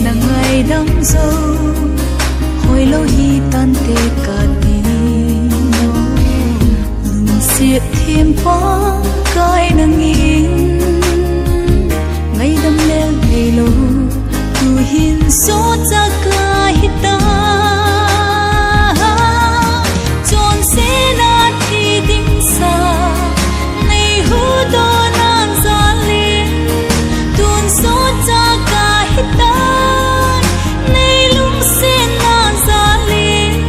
là ngày đắm dâu hồi lâu hi tan tê cả tình lưng xiết thêm quá cái nâng in ngày đắm leo ngày lâu tu hiền sốt ra cả hít ta chọn sẽ là thì tình xa này hú đôi nàng ra liền tuôn sốt ra cả hít ta này lung sẽ nàng ra liền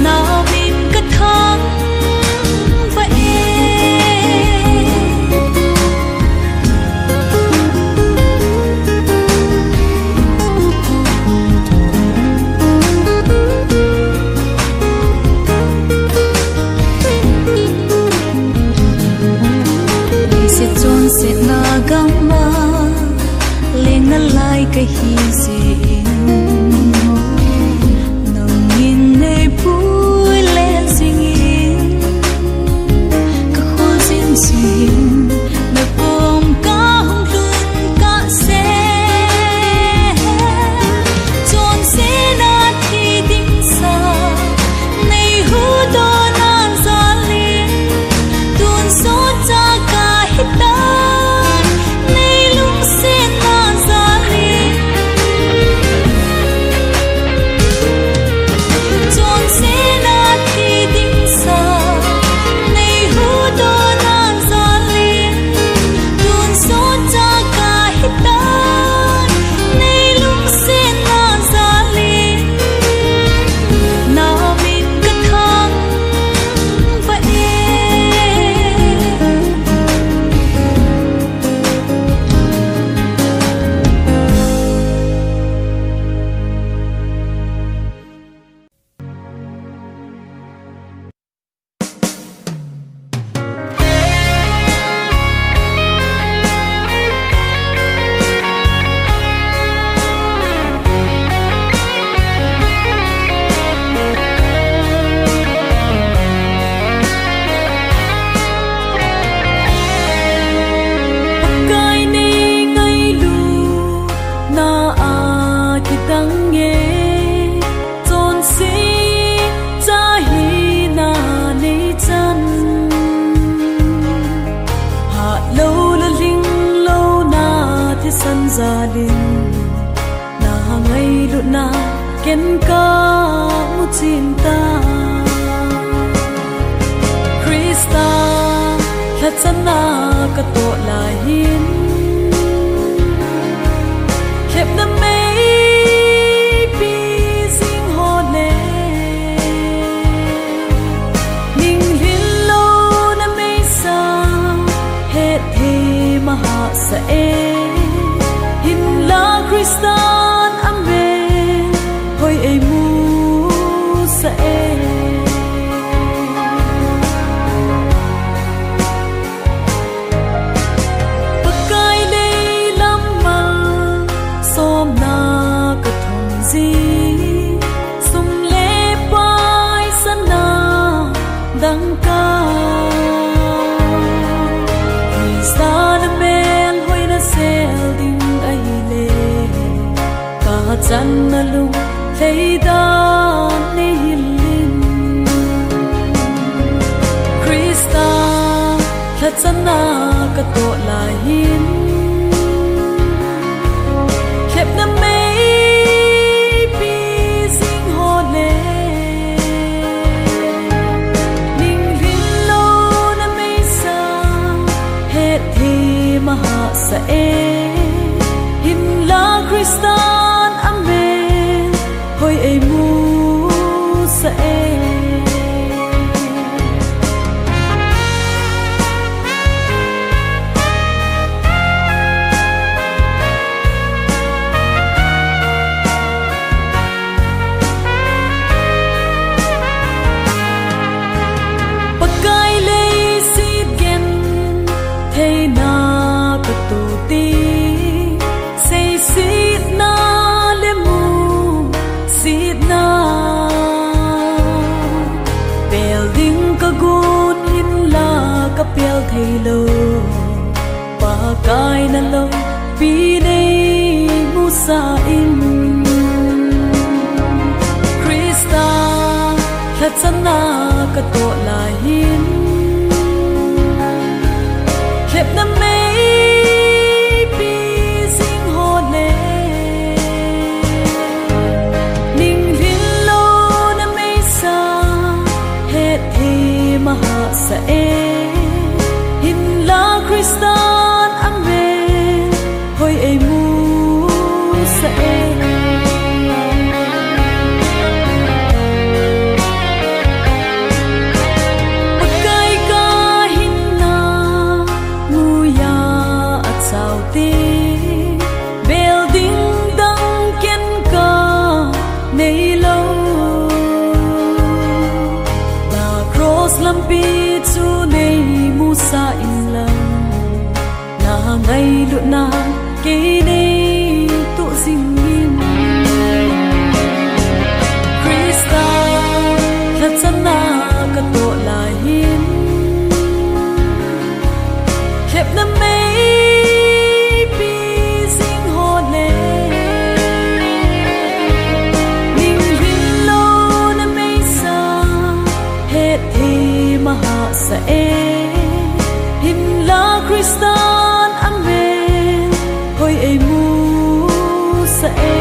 nào mình cất thắng vậy sẽ na gamma lên na lai cái hi gì nồng nhìn nơi bụi lên zingin các khu zin zin na bom cá hung lun cá xe chọn sẽ na thì tình xa này hú đôi nàng ra liền tuôn sốt ra cả hít ta gia đình na ngày lúc na ken ka mu cinta Krista thật sana ka to la hin khép na mei pi sing ho ne ning hin lo na mei sa het thi maha sa e Kristan amen hoi ei mu sa e pakai lei lama som na ka thong ji sum le pai sana dang ka Kristan amen hoi na sel ding chân na lung thấy da ni hilin Krista thật chân na ka to la hin khép na mei pi sing ho le ning hin lo na mei sa het thi maha sa e hin la Krista hoi ei mu sa e pakai lei si gen thei na ka tu ti sei sit na le mu sit na building ka gun hin la ka pel thei lo pa kai na lo pi nei mu sa in Krista thật sana ka to la hin khép na mấy bi sing ho le ning hin lo na mấy sa het hi maha sa e hin la Krista hoi ai mu sa e pakai ka hin na mu ya at sau ti building dang ken ka nei lo la cross lampi chu nei mu sa in lang na ngai lu na kỳ đi tụ sinh in Krista thật chân na cả tổ là hin khép na mấy bi sinh hồn lệ ning hin lo na mấy sa hết thì mà hạ sa e hin la Krista hoi ai mu sa e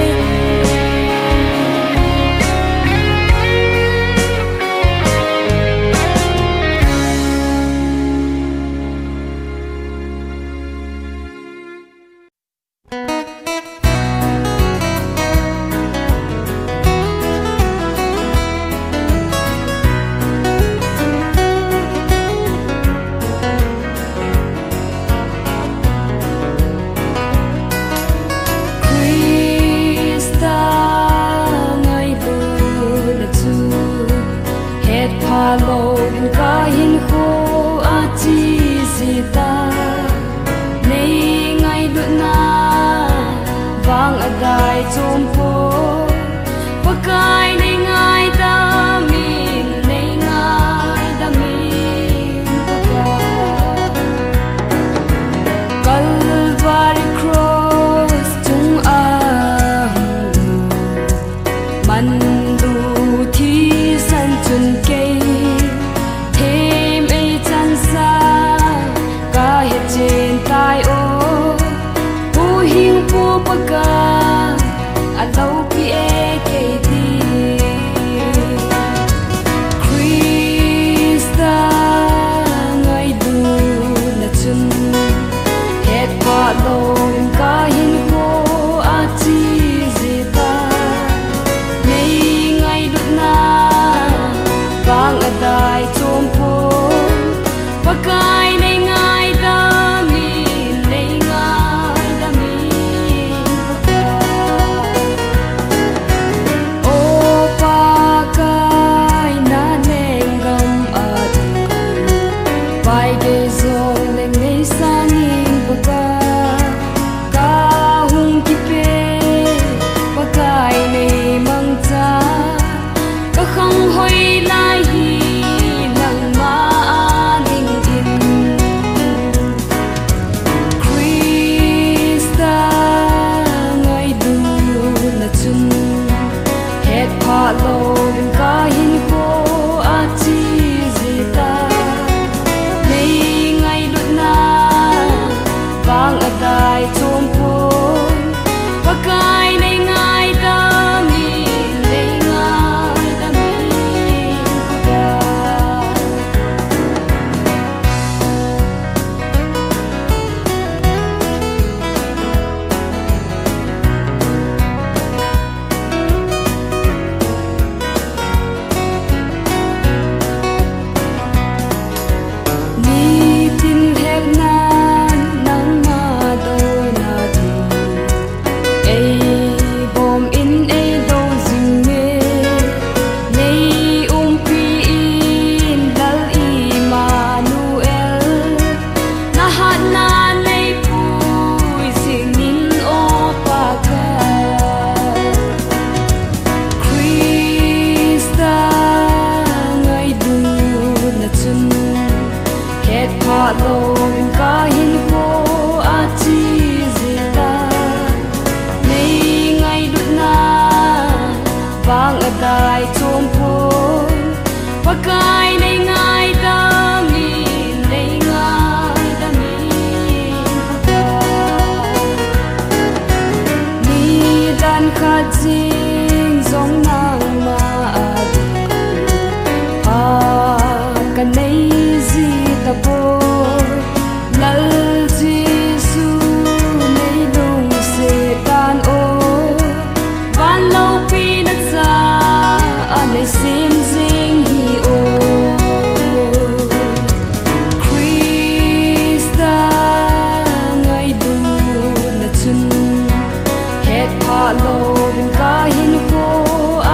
pha lo bin ka hin ko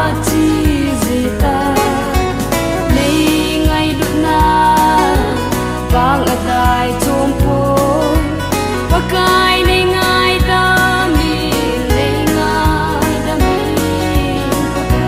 a chi zita nei ngai du na bang a dai chom po pa kai nei ngai da mi nei ngai da mi pa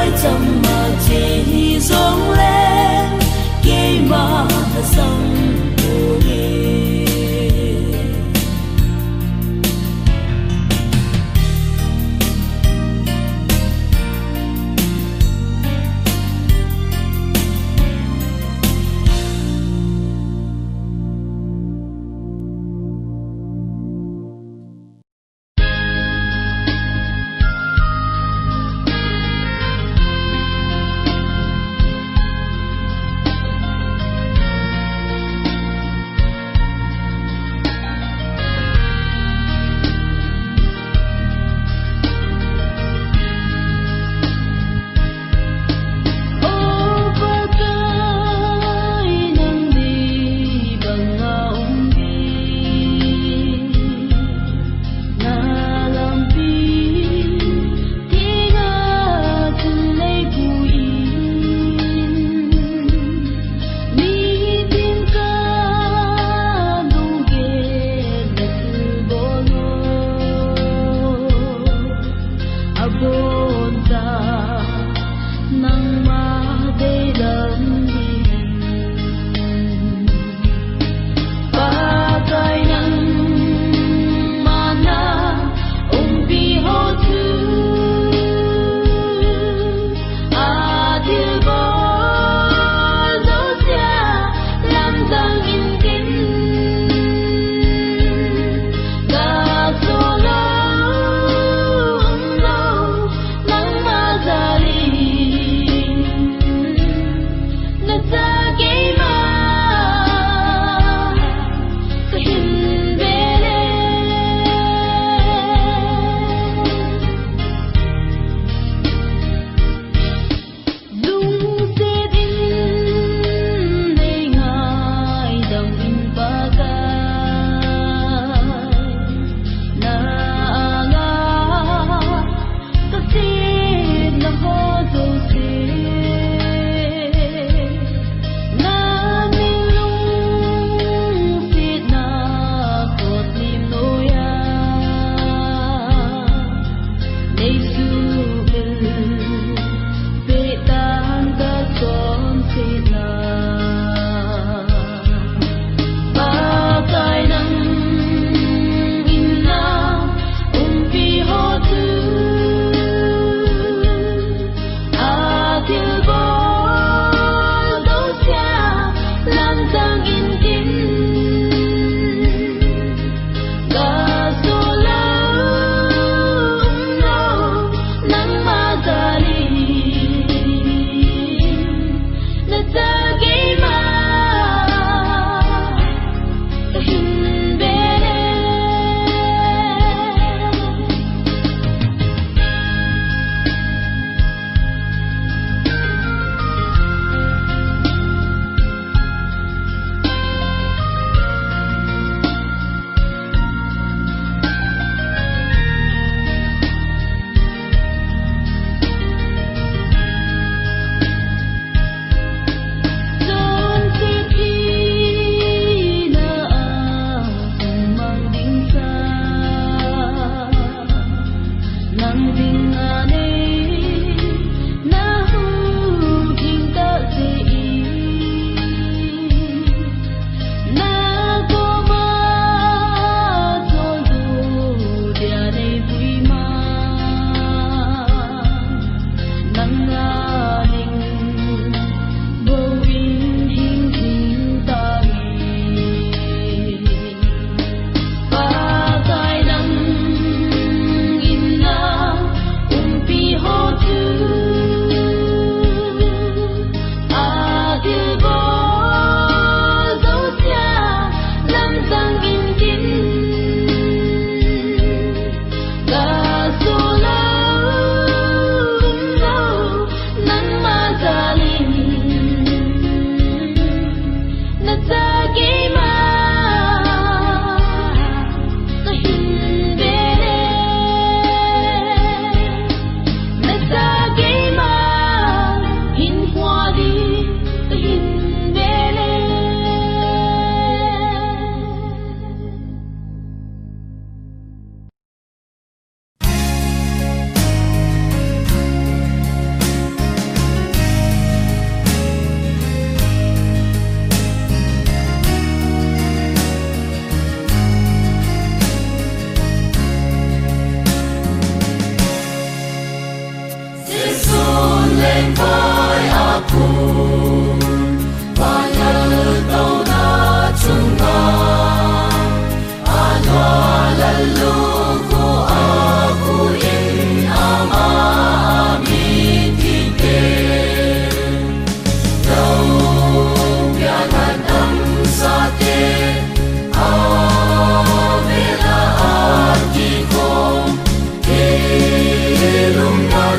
sai chăm mà chỉ giống lên kê mà sông Nắng ma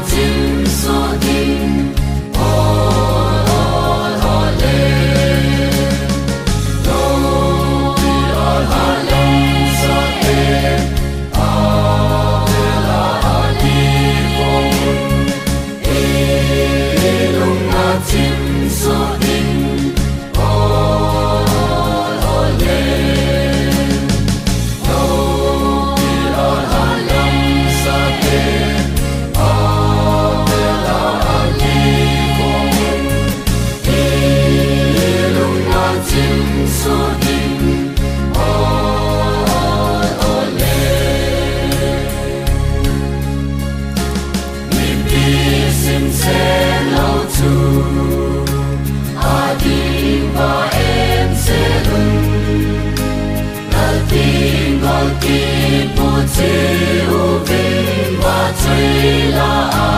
chim so ding all hole no be all hole sa te a la di phong e lung na chim so ding all hole no be all hole sa te so ding all ole mi pi sim se lo tu a di ba em se lun al tin gol ki pu chi u vin ba chui la a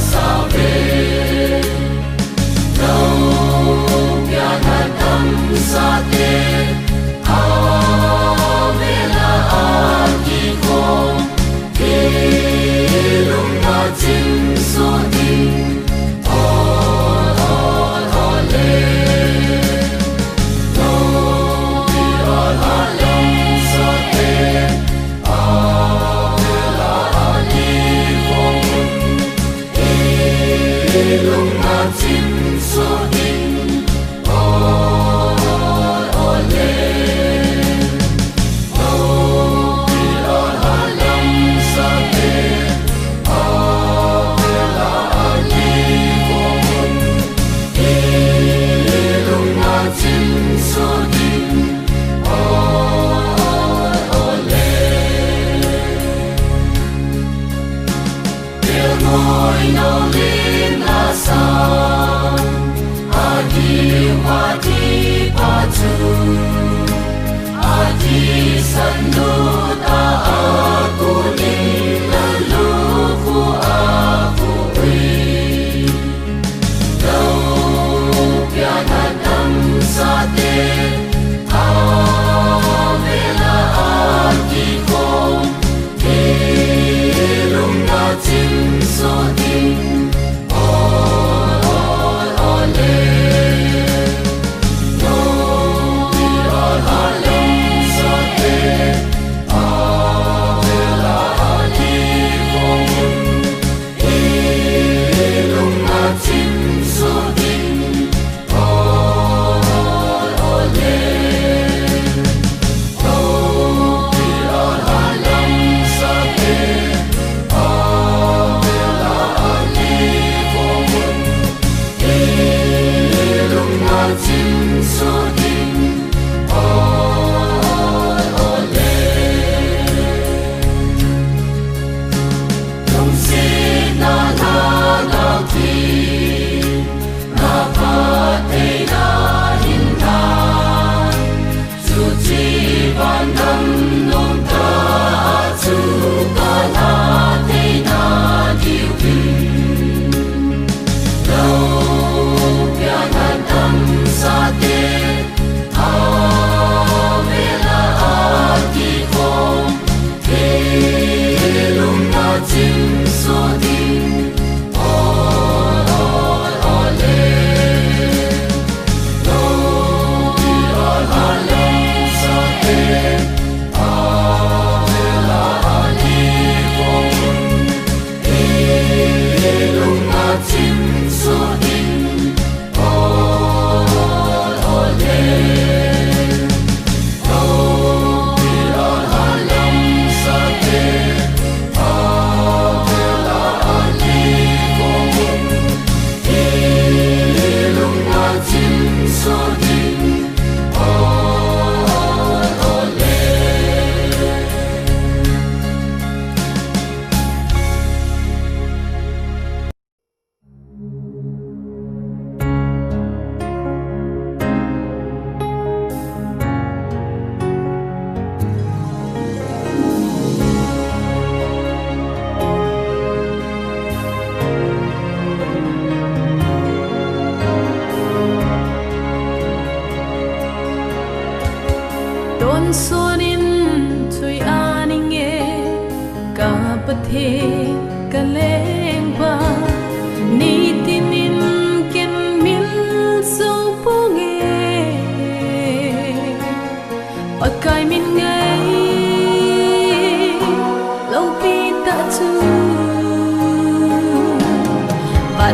sa ve no pya na tam sa te chim so ding all hole no be all hole sa te a la di phong e lung na chim so ding all hole no be all hole sa te chim so ding all ole Điều ngồi nô lên la sa a di hoa di pa chu a di san lu ta a ku ni la lu ku a ku ri đâu pya na sa te a ve la a ki kong ke lung na chim so ding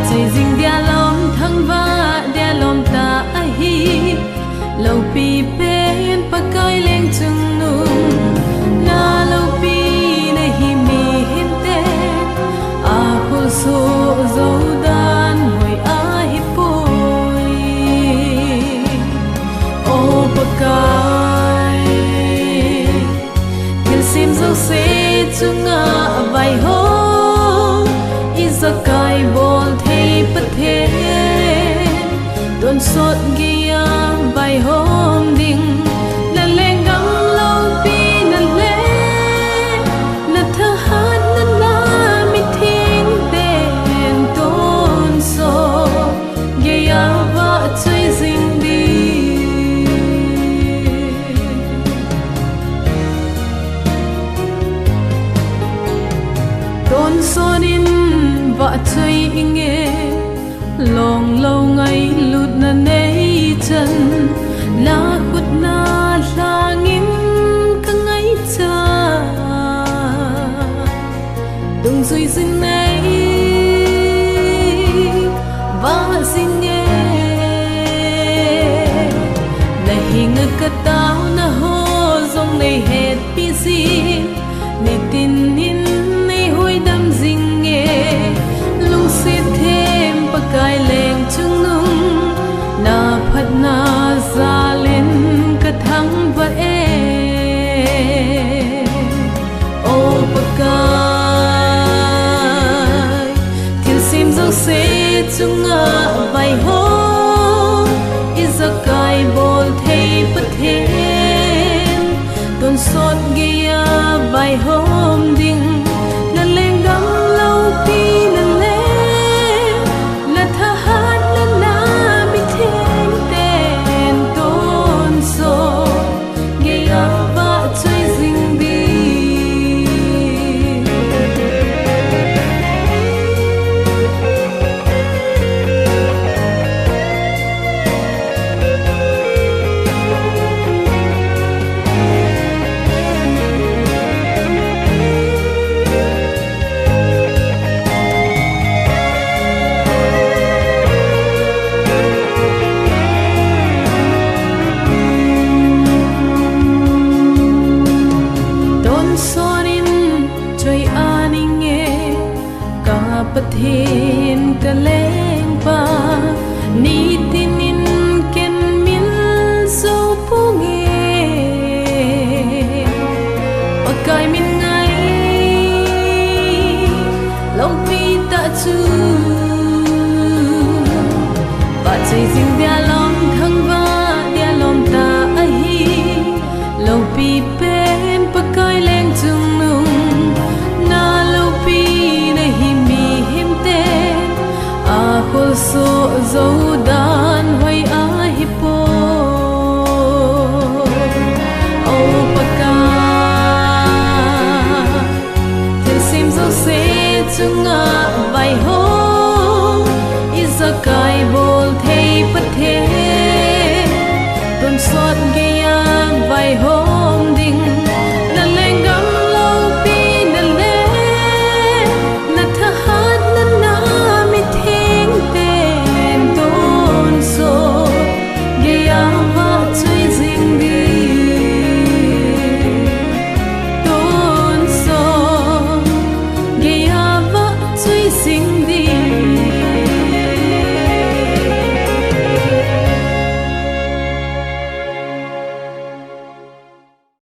chơi dinh dia lom thăng va dia lom ta hi lâu pi bên pa kai leng chung nu na lâu pi ne hi mi hin te a khol so zo dan hoi a hi poi o pa kai kil sim zo se chunga vai ho zakai bol thei pathe don sot gia bai hom ding na leng gam lo pi na le na tha hat na la mi thing den don so gia va chui zing đi don so din vợ chơi nghe lòng lâu ngày lụt na nấy chân la khuất na la ngim cả ngày cha đừng duy dinh này vợ xin nghe này hình cái tao na ho dòng này hết bi gì này tin in này hoi đam dinh nghe lung xịt thêm pa kai leng chung nung na phat na za lên ka thang va e o pa kai til sim zo se chunga vai ho is a kai bol thei pa them don sot gia vai hom ding na leng gam lâu pi pathin ka leng pa ni tinin ken min so pu nge pakai min ngai long pi ta chu ba chei jing dia lom thang va dia lom ta a hi long pi pen pakai leng chung nung na lo pi khol so zo dan hoi a hi po o pa ka til sim zo se chunga vai ho is a kai bo